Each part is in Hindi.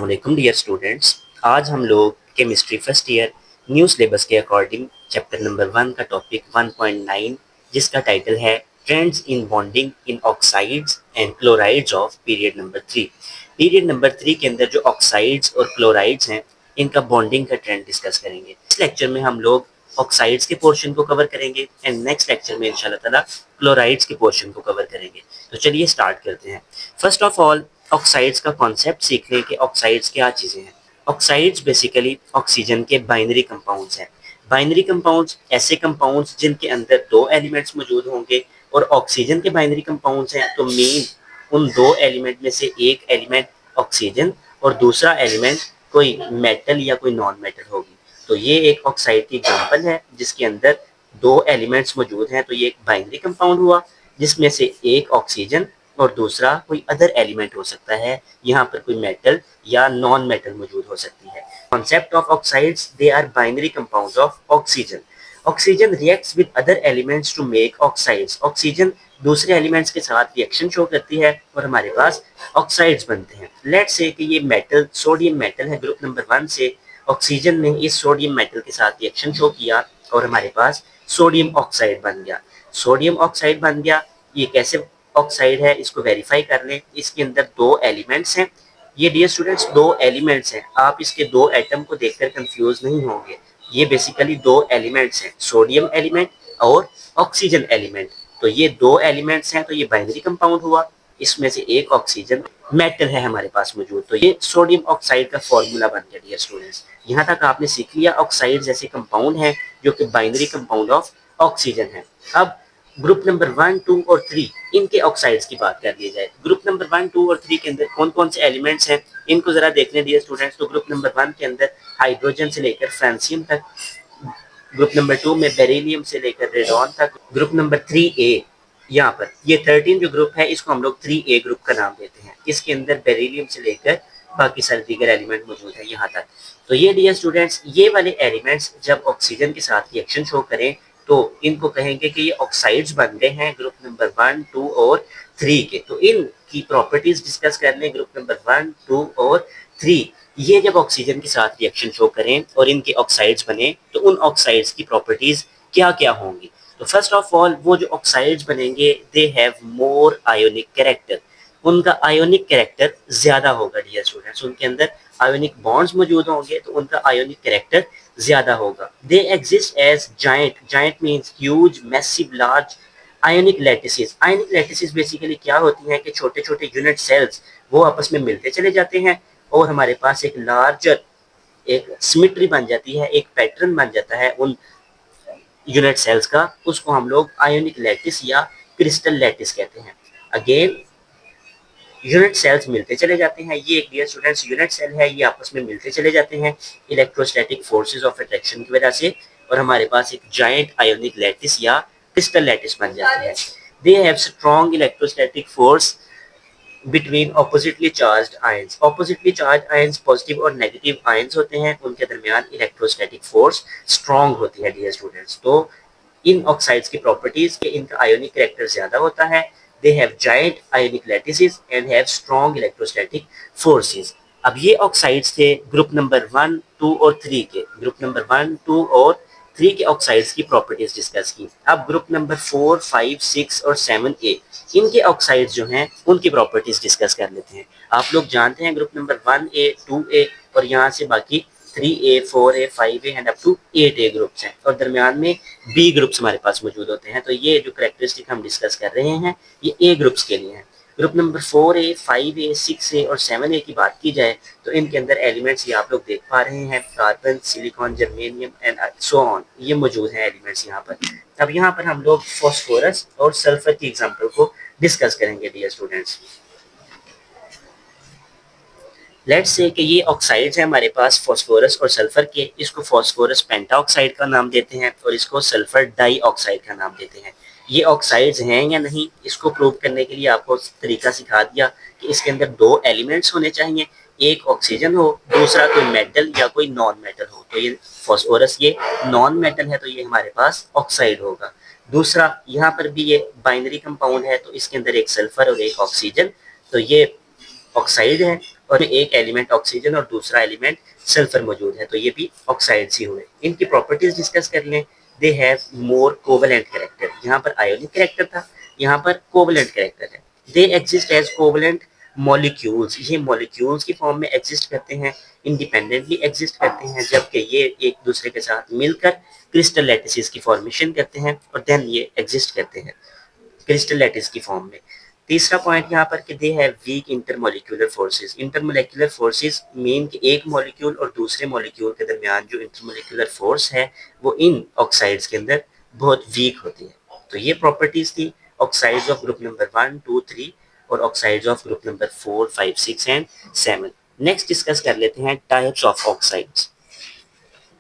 वालेकुम डियर स्टूडेंट्स। आज हम लोग chemistry first year new syllabus के अकॉर्डिंग चैप्टर नंबर 1 का टॉपिक 1.9 जिसका टाइटल है trends in bonding in oxides and chlorides of period number 3। Period number 3 के अंदर जो ऑक्साइड्स और क्लोराइड्स हैं इनका बॉन्डिंग का ट्रेंड डिस्कस करेंगे। इस लेक्चर में हम लोग ऑक्साइड्स के पोर्शन को कवर करेंगे एंड नेक्स्ट लेक्चर में इंशाल्लाह ताला क्लोराइड्स के पोर्शन को कवर करेंगे। तो चलिए स्टार्ट करते हैं। फर्स्ट ऑफ ऑल ऑक्साइड्स का कॉन्सेप्ट सीख लें कि ऑक्साइड्स क्या चीज़ें हैं। ऑक्साइड्स बेसिकली ऑक्सीजन के बाइनरी कंपाउंड्स हैं। बाइनरी कंपाउंड्स ऐसे कंपाउंड्स जिनके अंदर दो एलिमेंट्स मौजूद होंगे और ऑक्सीजन के बाइनरी कंपाउंड्स हैं तो मेन उन दो एलिमेंट में से एक एलिमेंट ऑक्सीजन और दूसरा एलिमेंट कोई मेटल या कोई नॉन मेटल होगी। तो ये एक ऑक्साइड की एग्जांपल है जिसके अंदर दो एलिमेंट्स मौजूद हैं, तो ये एक बाइनरी कंपाउंड हुआ जिसमें से एक ऑक्सीजन और दूसरा कोई अदर एलिमेंट हो सकता है। यहाँ पर कोई मेटल या नॉन मेटल मौजूद हो सकती है। Concept of oxides, they are binary compounds of oxygen. Oxygen reacts with other elements to make oxides. ऑक्सीजन दूसरे एलिमेंट्स के साथ रिएक्शन शो करती है और हमारे पास ऑक्साइड्स बनते हैं। लेट्स से कि ये मेटल सोडियम मेटल है ग्रुप नंबर 1 से, ऑक्सीजन ने इस सोडियम मेटल के साथ रिएक्शन शो किया और हमारे पास सोडियम ऑक्साइड बन गया। सोडियम ऑक्साइड बन गया, ये कैसे ऑक्साइड है इसको वेरीफाई कर लें। इसके अंदर दो एलिमेंट्स हैं। ये डियर स्टूडेंट्स दो एलिमेंट्स हैं, आप इसके दो एटम को देखकर कंफ्यूज नहीं होंगे। ये बेसिकली दो एलिमेंट्स हैं, सोडियम एलिमेंट और ऑक्सीजन एलिमेंट। तो ये दो एलिमेंट्स हैं तो ये बाइनरी कंपाउंड हुआ। इसमें से एक ऑक्सीजन मेटल है हमारे पास मौजूद, तो ये सोडियम ऑक्साइड का फॉर्मूला बन गया डियर स्टूडेंट्स। यहाँ तक आपने सीख लिया ऑक्साइड जैसे कंपाउंड हैं जो कि बाइनरी कंपाउंड ऑफ ऑक्सीजन है। अब ग्रुप नंबर 1, 2 और 3 इनके ऑक्साइड्स की बात कर ली जाए। ग्रुप नंबर 1, 2 और 3 के अंदर कौन कौन से एलिमेंट्स हैं इनको जरा देखने दिए स्टूडेंट्स। तो ग्रुप नंबर 1 के अंदर हाइड्रोजन से लेकर फ्रांसियम तक, ग्रुप नंबर 2 में बेरिलियम से लेकर रेडॉन तक, ग्रुप नंबर 3A यहाँ पर ये 13 जो ग्रुप है इसको हम लोग 3A ग्रुप का नाम देते हैं। इसके अंदर बेरिलियम से लेकर बाकी सारे दीगर एलिमेंट मौजूद है यहाँ तक। तो ये डियर स्टूडेंट्स ये वाले एलिमेंट्स जब ऑक्सीजन के साथ रिएक्शन शो करें तो इनको कहेंगे कि ये ऑक्साइड्स बन गए हैं ग्रुप नंबर 1, 2 और 3 के। तो इनकी प्रॉपर्टीज डिस्कस कर लें। ग्रुप नंबर 1, 2 और 3 ये जब ऑक्सीजन के साथ रिएक्शन शो करें और इनके ऑक्साइड्स बने तो उन ऑक्साइड्स की प्रॉपर्टीज क्या क्या होंगी। तो फर्स्ट ऑफ ऑल वो जो ऑक्साइड्स बनेंगे they have more ionic character. उनका आयोनिक कैरेक्टर ज्यादा होगा डियर स्टूडेंट्स। उनके अंदर आयोनिक बॉन्ड्स मौजूद होंगे तो उनका आयोनिक कैरेक्टर ज्यादा होगा। They exist as giant, giant means huge, massive, large ionic lattices. Ionic lattices basically क्या होती हैं कि छोटे छोटे यूनिट सेल्स वो आपस में मिलते चले जाते हैं और हमारे पास एक लार्जर एक सिमेट्री बन जाती है, एक पैटर्न बन जाता है उन यूनिट सेल्स का। उसको हम लोग आयोनिक लैटिस या क्रिस्टल लैटिस कहते हैं। अगेन यूनिट सेल्स मिलते चले जाते हैं। ये एक डियर स्टूडेंट्स यूनिट सेल है, ये आपस में मिलते चले जाते हैं इलेक्ट्रोस्टैटिक फोर्सेस ऑफ अट्रैक्शन की वजह से और हमारे पास एक जायंट आयोनिक लैटिस या क्रिस्टल लैटिस बन जाती है। They have strong electrostatic force between oppositely charged ions. Oppositely charge ions positive और नेगेटिव आयंस होते हैं, उनके दरमियान इलेक्ट्रोस्टैटिक फोर्स स्ट्रॉन्ग होती है डियर स्टूडेंट्स। तो इन ऑक्साइड्स की प्रॉपर्टीज के इनका आयोनिक कैरेक्टर ज्यादा होता है। They have giant ionic lattices and have strong electrostatic forces. अब ये ऑक्साइड्स थे ग्रुप नंबर 1, 2 और 3 के। ग्रुप नंबर 1, 2 और 3 के ऑक्साइड्स की प्रॉपर्टीज डिस्कस की। अब ग्रुप नंबर 4, 5, 6 और 7A इनके ऑक्साइड्स जो हैं उनकी प्रॉपर्टीज डिस्कस कर लेते हैं। आप लोग जानते हैं ग्रुप नंबर 1A, 2A और यहाँ से बाकी 3A, 4A, 5A and up to 8A groups हैं और दरमियान में B ग्रुप्स हमारे पास मौजूद होते हैं। तो ये जो कैरेक्टरिस्टिक हम डिस्कस कर रहे हैं ये A ग्रुप्स के लिए हैं। Group number 4A, 5A, 6A और 7A की बात की जाए तो इनके अंदर एलिमेंट्स ये आप लोग देख पा रहे हैं, carbon, silicon, germanium and so on, ये मौजूद हैं एलिमेंट्स यहाँ पर। अब यहाँ पर हम लोग फॉस्फोरस और सल्फर की एग्जांपल को डिस्कस करेंगे डियर स्टूडेंट्स। लेट्स से कि ये ऑक्साइड्स हैं हमारे पास फॉस्फोरस और सल्फर के। इसको फॉस्फोरस पेंटाऑक्साइड का नाम देते हैं और इसको सल्फर डाइऑक्साइड का नाम देते हैं। ये ऑक्साइड्स हैं या नहीं इसको प्रूव करने के लिए आपको तरीका सिखा दिया कि इसके अंदर दो एलिमेंट्स होने चाहिए, एक ऑक्सीजन हो, दूसरा कोई मेटल या कोई नॉन मेटल हो। तो ये फॉस्फोरस ये नॉन मेटल है तो ये हमारे पास ऑक्साइड होगा। दूसरा यहाँ पर भी ये बाइनरी कंपाउंड है तो इसके अंदर एक सल्फर और एक ऑक्सीजन, तो ये ऑक्साइड है। और एक एलिमेंट ऑक्सीजन और दूसरा एलिमेंट सल्फर मौजूद है, तो ये भी ऑक्साइड्स ही हुए। इनकी प्रॉपर्टीज डिस्कस कर लें। They have more covalent character, यहाँ पर आयोनिक कैरेक्टर था, यहाँ पर कोवेलेंट कैरेक्टर है। They exist as covalent molecules, ये मॉलिक्यूल्स की फॉर्म में एग्जिस्ट करते हैं, इंडिपेंडेंटली एग्जिस्ट करते हैं, जबकि ये एक दूसरे के साथ मिलकर क्रिस्टल लैटिसेस की फॉर्मेशन करते हैं और देन ये एग्जिस्ट करते हैं क्रिस्टल लैटिस की फॉर्म में। तीसरा पॉइंट यहाँ पर कि they have week intermolecular forces. Intermolecular forces mean कि एक मॉलिक्यूल और दूसरे मॉलिक्यूल के दरमियान जो इंटरमोलिक्यूलर फोर्स है वो इन ऑक्साइड्स के अंदर बहुत वीक होती है। तो ये प्रॉपर्टीज थी ऑक्साइड्स ऑफ ग्रुप नंबर 1, 2, 3 और oxides of group number 4, 5, 6 and 7। Next discuss कर लेते हैं टाइप्स ऑफ ऑक्साइड्स।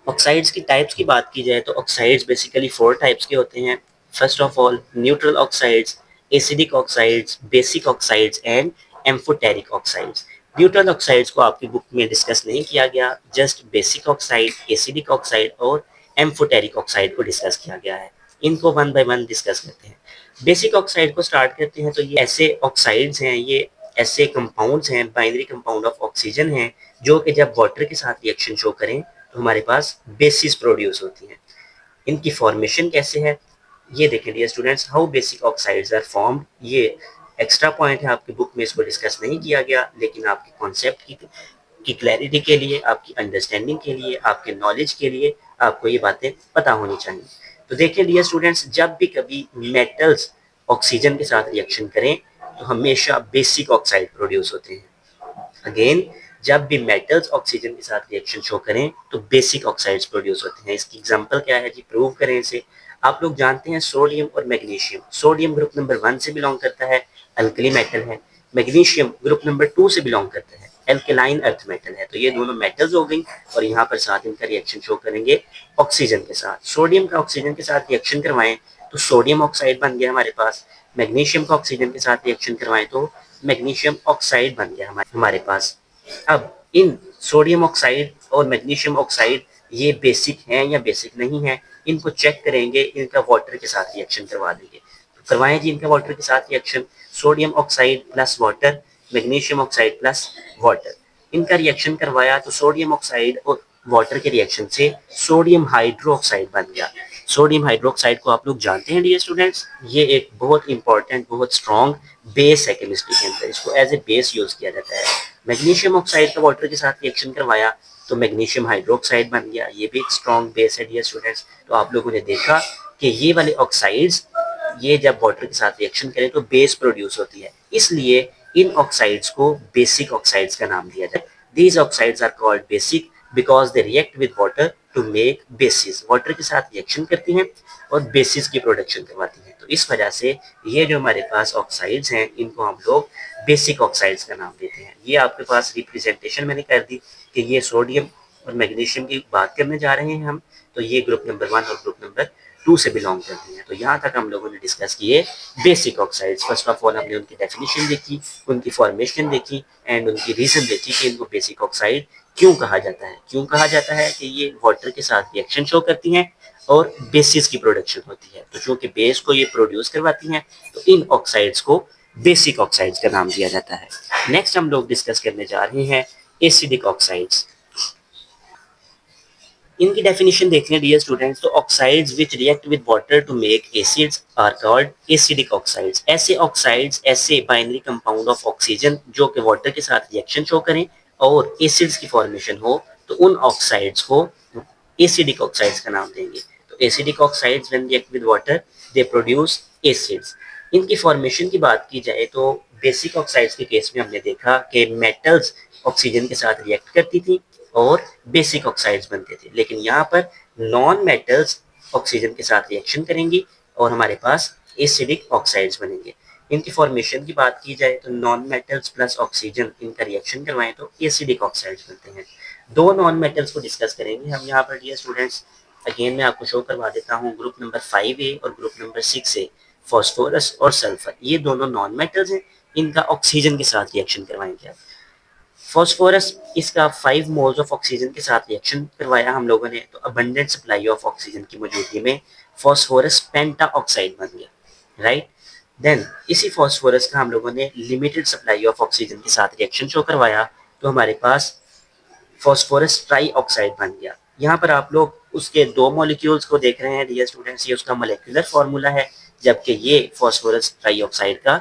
ऑक्साइड्स की टाइप्स की बात की जाए तो ऑक्साइड्स बेसिकली 4 टाइप्स के होते हैं। First of all neutral oxides, acidic oxides, basic oxides and amphoteric oxides. Neutral oxides को आपकी बुक में डिस्कस नहीं किया गया, just basic oxide, acidic oxide और एम्फोटेरिक ऑक्साइड को डिस्कस किया गया है। इनको वन बाय वन डिस्कस करते हैं। बेसिक ऑक्साइड को स्टार्ट करते हैं तो ये ऐसे ऑक्साइड्स हैं, ये ऐसे कंपाउंड्स हैं, बाइनरी कंपाउंड ऑफ ऑक्सीजन हैं, जो कि जब वाटर के साथ रिएक्शन शो करें तो हमारे पास बेसिस प्रोड्यूस होती हैं। इनकी फॉर्मेशन कैसे है ये देखें dear students, how basic oxides are formed. ये एक्स्ट्रा पॉइंट है आपकी बुक में, इसको डिस्कस नहीं किया गया, लेकिन आपके कॉन्सेप्ट की क्लैरिटी के लिए, आपकी अंडरस्टैंडिंग के लिए, आपके नॉलेज के लिए आपको ये बातें पता होनी चाहिए। तो देखिए डियर स्टूडेंट्स, जब भी कभी मेटल्स ऑक्सीजन के साथ रिएक्शन करें तो हमेशा बेसिक ऑक्साइड प्रोड्यूस होते हैं। अगेन, जब भी मेटल्स ऑक्सीजन के साथ रिएक्शन शो करें तो बेसिक ऑक्साइड्स प्रोड्यूस होते हैं। इसकी एग्जांपल क्या है जी, प्रूव करें इसे। आप लोग जानते हैं सोडियम और मैग्नीशियम। सोडियम ग्रुप नंबर 1 से बिलोंग करता है, अल्कली मेटल है। मैग्नीशियम ग्रुप नंबर 2 से बिलोंग करता है, एल्केलाइन अर्थ मेटल है। तो ये दोनों मेटल्स हो गई और यहाँ पर साथ इनका रिएक्शन शो करेंगे ऑक्सीजन के साथ। सोडियम का ऑक्सीजन के साथ रिएक्शन करवाएं तो सोडियम ऑक्साइड बन गया हमारे पास। मैग्नीशियम का ऑक्सीजन के साथ रिएक्शन करवाएं तो मैग्नीशियम ऑक्साइड बन गया हमारे पास। अब इन सोडियम ऑक्साइड और मैग्नीशियम ऑक्साइड ये बेसिक हैं या बेसिक नहीं है, इनको चेक करेंगे, इनका वाटर के साथ रिएक्शन करवा देंगे। तो करवाएं जी इनका वाटर के साथ reaction, sodium oxide plus water, magnesium oxide plus water. इनका रिएक्शन करवाया तो सोडियम ऑक्साइड और वाटर के रिएक्शन से सोडियम हाइड्रोक्साइड बन गया। सोडियम हाइड्रोक्साइड को आप लोग जानते हैं डियर स्टूडेंट्स, ये एक बहुत इंपॉर्टेंट, बहुत स्ट्रॉन्ग बेस है केमिस्ट्री के अंदर, इसको एज ए बेस यूज किया जाता है। मैग्नीशियम ऑक्साइड का वाटर के साथ रिएक्शन करवाया तो मैग्नीशियम हाइड्रोक्साइड बन गया, ये भी एक स्ट्रॉन्ग बेस है डियर स्टूडेंट्स। तो आप लोगों ने देखा कि ये वाले ऑक्साइड्स ये जब वाटर के साथ रिएक्शन करें तो बेस प्रोड्यूस होती है, इसलिए इन ऑक्साइड्स को बेसिक ऑक्साइड्स का नाम दिया जाए। These oxides are called basic because they react with water to make bases. Water के साथ रिएक्शन करती हैं और बेसिस की प्रोडक्शन करवाती हैं। तो इस वजह से ये जो हमारे पास ऑक्साइड्स हैं इनको हम लोग बेसिक ऑक्साइड्स का नाम देते हैं। ये आपके पास रिप्रेजेंटेशन मैंने कर दी कि ये सोडियम और मैग्नीशियम की बात करने जा रहे हैं हम, तो ये ग्रुप नंबर 1 और ग्रुप नंबर 2 से बिलोंग करती हैं। तो यहाँ तक हम लोगों ने डिस्कस किए basic oxides. First of all हमने उनकी डेफिनेशन देखी, उनकी फॉर्मेशन देखी एंड उनकी रीजन देखी कि इनको बेसिक ऑक्साइड क्यों कहा जाता है। क्यों कहा जाता है कि ये वाटर के साथ रिएक्शन शो करती हैं और बेसिस की प्रोडक्शन होती है। तो चूंकि बेस को ये प्रोड्यूस करवाती हैं तो इन ऑक्साइड्स को बेसिक ऑक्साइड्स का नाम दिया जाता है। नेक्स्ट हम लोग डिस्कस करने जा रहे हैं एसिडिक ऑक्साइड्स। इनकी डेफिनेशन देख लें डियर स्टूडेंट्स, तो oxides which react with water to make acids are called acidic oxides. ऐसे ऑक्साइड्स, ऐसे बाइनरी कंपाउंड ऑफ ऑक्सीजन जो कि वाटर के साथ रिएक्शन शो करें और एसिड्स की फॉर्मेशन हो तो उन ऑक्साइड्स को एसिडिक ऑक्साइड्स का नाम देंगे। तो acidic oxides when react with water they produce acids. इनकी फॉर्मेशन की बात की जाए तो बेसिक ऑक्साइड्स के केस में हमने देखा कि मेटल्स ऑक्सीजन के साथ रिएक्ट करती थी और बेसिक ऑक्साइड्स बनते थे, लेकिन यहाँ पर नॉन मेटल्स ऑक्सीजन के साथ रिएक्शन करेंगी और हमारे पास एसिडिक ऑक्साइड्स बनेंगे। इनकी फॉर्मेशन की बात की जाए तो नॉन मेटल्स प्लस ऑक्सीजन इनका रिएक्शन करवाएं तो एसिडिक ऑक्साइड्स बनते हैं। दो नॉन मेटल्स को डिस्कस करेंगे हम यहाँ पर डियर स्टूडेंट्स। अगेन मैं आपको शो करवा देता हूँ, ग्रुप नंबर 5A और ग्रुप नंबर 6A, फॉस्फोरस और सल्फर, ये दोनों नॉन मेटल्स हैं, इनका ऑक्सीजन के साथ रिएक्शन करवाएंगे आप। फॉस्फोरस, इसका 5 मोल्स ऑफ ऑक्सीजन के साथ रिएक्शन करवाया हम लोगों ने तो अबंडेंट सप्लाई ऑफ ऑक्सीजन की मौजूदगी में फॉस्फोरस पेंटा ऑक्साइड बन गया, राइट। देन इसी फॉस्फोरस का हम लोगों ने लिमिटेड सप्लाई ऑफ ऑक्सीजन के साथ रिएक्शन शो करवाया तो हमारे पास फॉस्फोरस ट्राईऑक्साइड बन गया। यहाँ पर आप लोग उसके दो मॉलिक्यूल्स को देख रहे हैं डियर स्टूडेंट्स, ये उसका मोलेकुलर फार्मूला है, जबकि ये फॉस्फोरस ट्राईऑक्साइड का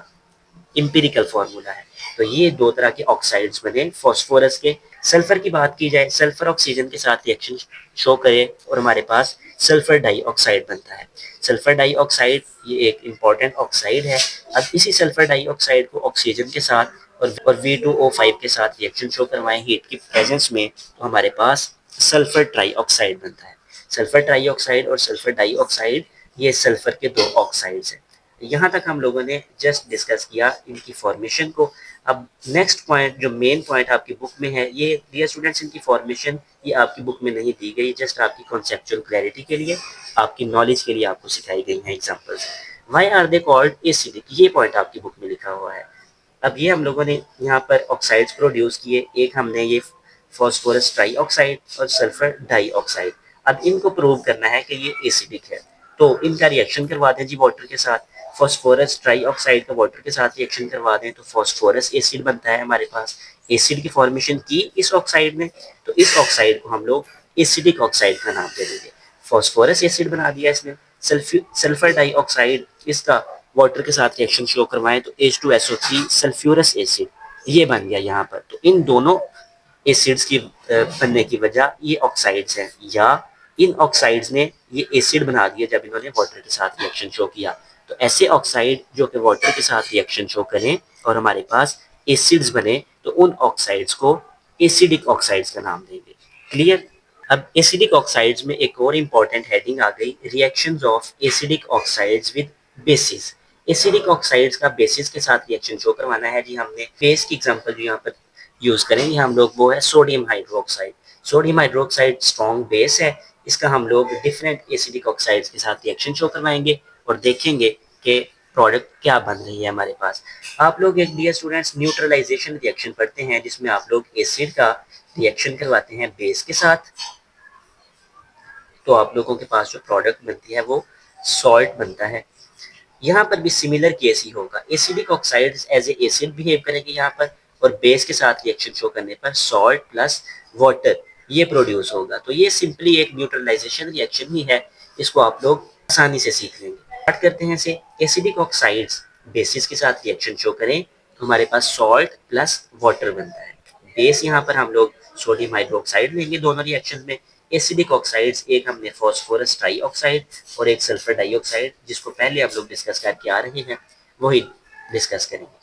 इंपेरिकल फार्मूला है। तो ये दो तरह के ऑक्साइड्स बने फॉस्फोरस के। सल्फर की बात की जाए, सल्फर ऑक्सीजन के साथ रिएक्शन शो करे और हमारे पास सल्फर डाइऑक्साइड बनता है। सल्फर डाइऑक्साइड ये एक इम्पॉर्टेंट ऑक्साइड है। अब इसी सल्फर डाइऑक्साइड को ऑक्सीजन के साथ और V2O5 के साथ रिएक्शन शो करवाएं हीट की प्रेजेंस में, तो हमारे पास सल्फर ट्राईऑक्साइड बनता है। सल्फर ट्राईऑक्साइड और सल्फर डाइऑक्साइड ये सल्फर के दो ऑक्साइड्स हैं। यहाँ तक हम लोगों ने जस्ट डिस्कस किया इनकी फॉर्मेशन को। अब नेक्स्ट पॉइंट जो मेन पॉइंट आपकी बुक में है, ये डियर स्टूडेंट्स इनकी फॉर्मेशन ये आपकी बुक में नहीं दी गई, जस्ट आपकी कॉन्सेप्चुअल क्लैरिटी के लिए, आपकी नॉलेज के लिए आपको सिखाई गई हैं examples. Why are they called acidic, ये पॉइंट आपकी बुक में लिखा हुआ है। अब ये हम लोगों ने यहाँ पर ऑक्साइड्स प्रोड्यूस किए, एक हमने ये फॉस्फोरस ट्राईऑक्साइड और सल्फर डाइऑक्साइड। अब इनको प्रूव करना है कि ये एसिडिक है, तो इनका रिएक्शन करवा दें जी वाटर के साथ। फॉस्फोरस ट्राईऑक्साइड का वाटर के साथ रिएक्शन करवा दें तो फॉस्फोरस एसिड बनता है हमारे पास। एसिड की फॉर्मेशन की इस ऑक्साइड ने, तो इस ऑक्साइड को हम लोग एसिडिक ऑक्साइड का नाम दे देंगे। फॉस्फोरस एसिड बना दिया इसने। सल्फर डाइऑक्साइड इसका वाटर के साथ रिएक्शन शो करवाएं तो H2SO3 सल्फ्यूरस एसिड ये बन गया यहाँ पर। तो इन दोनों एसिड्स की बनने की वजह ये ऑक्साइड्स हैं, या इन ऑक्साइड्स ने ये एसिड बना दिया जब इन्होंने वाटर के साथ रिएक्शन शो किया। तो ऐसे ऑक्साइड जो कि वाटर के साथ रिएक्शन शो करें और हमारे पास एसिड्स बने, तो उन ऑक्साइड्स को एसिडिक ऑक्साइड्स का नाम देंगे। क्लियर? अब एसिडिक ऑक्साइड्स में एक और इम्पॉर्टेंट हेडिंग आ गई, reactions of acidic oxides with basis. Acidic oxides का बेसिस के साथ रिएक्शन शो करवाना है जी हमने। बेस की एग्जांपल जो यहाँ पर यूज करेंगे हम लोग वो है sodium hydroxide. Sodium hydroxide strong base है, इसका हम लोग डिफरेंट एसिडिक ऑक्साइड्स के साथ रिएक्शन शो करवाएंगे और देखेंगे कि प्रोडक्ट क्या बन रही है हमारे पास। आप लोग एक डियर स्टूडेंट्स न्यूट्रलाइजेशन रिएक्शन पढ़ते हैं जिसमें आप लोग एसिड का रिएक्शन करवाते हैं बेस के साथ, तो आप लोगों के पास जो प्रोडक्ट बनती है वो सॉल्ट बनता है। यहाँ पर भी सिमिलर केस ही होगा, acidic oxides as a acid behave करेंगे यहाँ पर, और बेस के साथ रिएक्शन शो करने पर सॉल्ट प्लस वाटर ये प्रोड्यूस होगा। तो ये सिंपली एक न्यूट्रलाइजेशन रिएक्शन ही है, इसको आप लोग आसानी से सीख लेंगे। स्टार्ट करते हैं से, एसिडिक ऑक्साइड्स बेसिस के साथ रिएक्शन शो करें तो हमारे पास सॉल्ट प्लस वाटर बनता है। बेस यहाँ पर हम लोग सोडियम हाइड्रोक्साइड लेंगे दोनों रिएक्शन में। एसिडिक ऑक्साइड्स एक हमने फॉस्फोरस ट्राईऑक्साइड और एक सल्फर डाइऑक्साइड, जिसको पहले हम लोग डिस्कस करके आ रहे हैं वही डिस्कस करेंगे।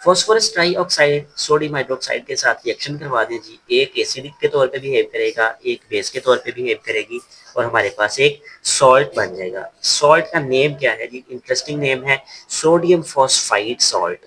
फॉस्फोरस ट्राईऑक्साइड सोडियम हाइड्रोक्साइड के साथ रिएक्शन करवा दें जी, एक एसिडिक के तौर पे बिहेव करेगा, एक बेस के तौर पे बिहेव करेगी और हमारे पास एक सॉल्ट बन जाएगा। सॉल्ट का नेम क्या है जी? इंटरेस्टिंग नेम है, सोडियम फॉस्फाइड सॉल्ट।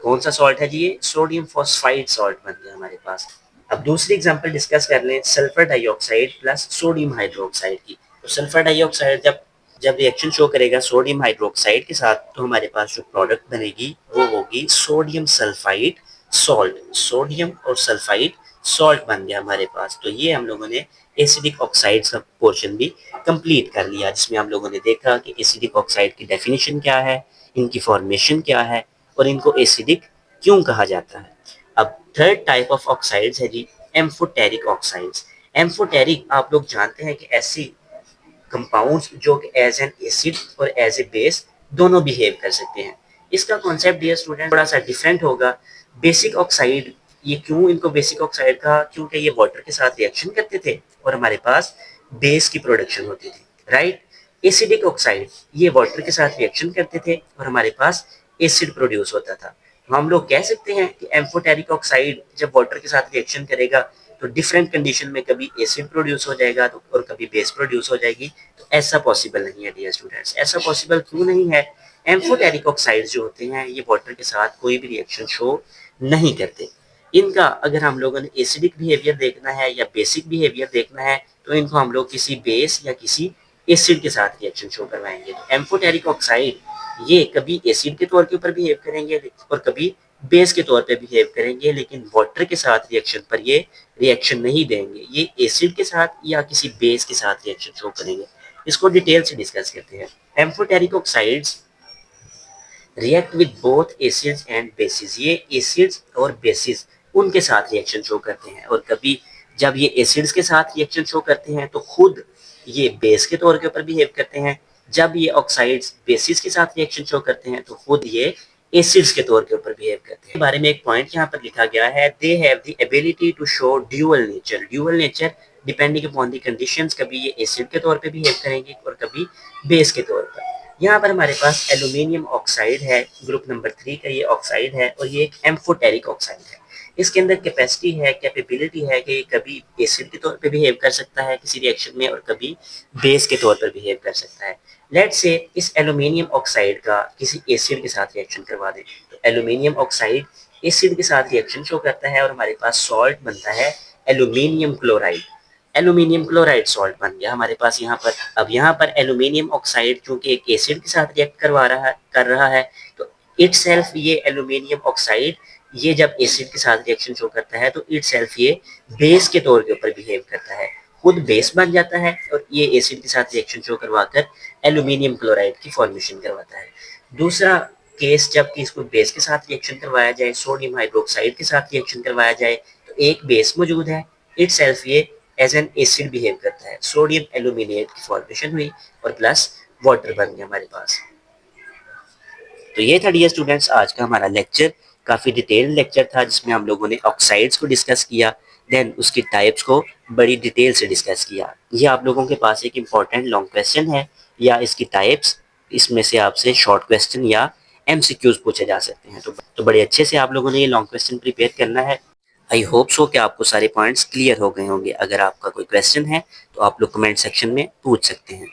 कौन सा सॉल्ट है जी? ये सोडियम फॉस्फाइड सॉल्ट बन गया हमारे पास। अब दूसरी एग्जांपल डिस्कस कर लें, sulphur dioxide plus sodium hydroxide की। तो सल्फर डाइऑक्साइड जब जब रिएक्शन शो करेगा सोडियम हाइड्रोक्साइड के साथ, तो हमारे पास जो प्रोडक्ट बनेगी वो होगी सोडियम सल्फाइड सॉल्ट। सोडियम और सल्फाइड सॉल्ट बन गया हमारे पास। तो ये हम लोगों ने एसिडिक ऑक्साइड्स का पोर्शन भी कंप्लीट कर लिया, जिसमें हम लोगों ने देखा कि एसिडिक ऑक्साइड की डेफिनेशन क्या है, इनकी फॉर्मेशन क्या है और इनको एसिडिक क्यों कहा जाता है। अब थर्ड टाइप ऑफ ऑक्साइड्स है जी एम्फोटेरिक ऑक्साइड्स। एम्फोटेरिक आप लोग जानते हैं कि ऐसी कंपाउंड्स जो कि एज एन एसिड और एज ए बेस दोनों बिहेव कर सकते हैं। इसका कॉन्सेप्ट डियर स्टूडेंट थोड़ा सा डिफरेंट होगा। बेसिक ऑक्साइड, ये क्यों इनको बेसिक ऑक्साइड कहा? क्योंकि ये वाटर के साथ रिएक्शन करते थे और हमारे पास बेस की प्रोडक्शन होती थी, राइट। एसिडिक ऑक्साइड ये वाटर के साथ रिएक्शन करते थे और हमारे पास एसिड प्रोड्यूस होता था। तो हम लोग कह सकते हैं कि एम्फोटेरिक ऑक्साइड जब वाटर के साथ रिएक्शन करेगा तो डिफरेंट कंडीशन में कभी एसिड प्रोड्यूस हो जाएगा तो और कभी बेस प्रोड्यूस हो जाएगी। तो ऐसा पॉसिबल नहीं है डियर स्टूडेंट्स। ऐसा पॉसिबल क्यों नहीं है? एम्फोटेरिक ऑक्साइड्स जो होते हैं ये वाटर के साथ कोई भी रिएक्शन शो नहीं करते। इनका अगर हम लोगों ने एसिडिक बिहेवियर देखना है या बेसिक बिहेवियर देखना है तो इनको हम लोग किसी बेस या किसी एसिड के साथ रिएक्शन शो करवाएंगे। तो एम्फोटेरिक ऑक्साइड ये कभी एसिड के तौर के ऊपर बिहेव करेंगे और कभी बेस के तौर पे बिहेव करेंगे, लेकिन वाटर के साथ रिएक्शन पर ये रिएक्शन नहीं देंगे। ये एसिड के साथ या किसी बेस के साथ रिएक्शन शो करेंगे। इसको डिटेल से डिस्कस करते हैं। Amphoteric oxides react with both acids and bases. ये एसिड्स और बेसिस उनके साथ रिएक्शन शो करते हैं, और कभी जब ये एसिड्स के साथ रिएक्शन शो करते हैं तो खुद ये बेस के तौर के ऊपर बिहेव करते हैं। जब ये ऑक्साइड्स बेसिस के साथ रिएक्शन शो करते हैं तो खुद ये एसिड्स के तौर के ऊपर बिहेव करते हैं। बारे में एक पॉइंट यहाँ पर लिखा गया है, they have the ability to show dual nature. Dual nature depending upon the conditions, कभी ये एसिड के तौर पे बिहेव करेंगे और कभी बेस के तौर पर। यहाँ पर हमारे पास एल्यूमिनियम ऑक्साइड है, ग्रुप नंबर 3 का ये ऑक्साइड है, और ये एक एम्फोटेरिक ऑक्साइड है। इसके अंदर कैपेसिटी है, कैपेबिलिटी है कि कभी एसिड के तौर पे बिहेव कर सकता है किसी रिएक्शन में, और कभी बेस के तौर पर बिहेव कर सकता है। लेट्स से इस एल्यूमिनियम ऑक्साइड का किसी एसिड के साथ रिएक्शन करवा दें, तो एल्यूमिनियम ऑक्साइड एसिड के साथ रिएक्शन शो करता है और हमारे पास सॉल्ट बनता है aluminium chloride. Aluminium chloride salt बन गया हमारे पास यहाँ पर। अब यहाँ पर एल्यूमिनियम ऑक्साइड चूंकि एक एसिड के साथ रिएक्ट कर रहा है, तो इटसेल्फ ये एल्यूमिनियम ऑक्साइड ये जब एसिड के साथ रिएक्शन शो करता है तो इटसेल्फ ये बेस के तौर के ऊपर बिहेव करता है, खुद बेस बन जाता है, और ये एसिड के साथ रिएक्शन शो करवाकर एल्यूमिनियम क्लोराइड की फॉर्मेशन करवाता है। दूसरा केस, जब इसको बेस के साथ रिएक्शन करवाया जाए, सोडियम हाइड्रोक्साइड के साथ रिएक्शन करवाया जाए, तो एक बेस मौजूद है, इटसेल्फ ये एज एन एसिड बिहेव करता है, सोडियम एल्यूमिनेट की फॉर्मेशन हुई और प्लस वाटर बन गया हमारे पास। तो ये था डियर स्टूडेंट्स आज का हमारा लेक्चर। काफ़ी डिटेल लेक्चर था जिसमें हम लोगों ने ऑक्साइड्स को डिस्कस किया, देन उसकी टाइप्स को बड़ी डिटेल से डिस्कस किया। ये आप लोगों के पास एक इम्पॉर्टेंट लॉन्ग क्वेश्चन है, या इसकी टाइप्स, इसमें से आपसे शॉर्ट क्वेश्चन या एमसीक्यूज पूछे जा सकते हैं। तो बड़े अच्छे से आप लोगों ने ये लॉन्ग क्वेश्चन प्रिपेयर करना है। आई होप सो कि आपको सारे पॉइंट्स क्लियर हो गए होंगे। अगर आपका कोई क्वेश्चन है तो आप लोग कमेंट सेक्शन में पूछ सकते हैं।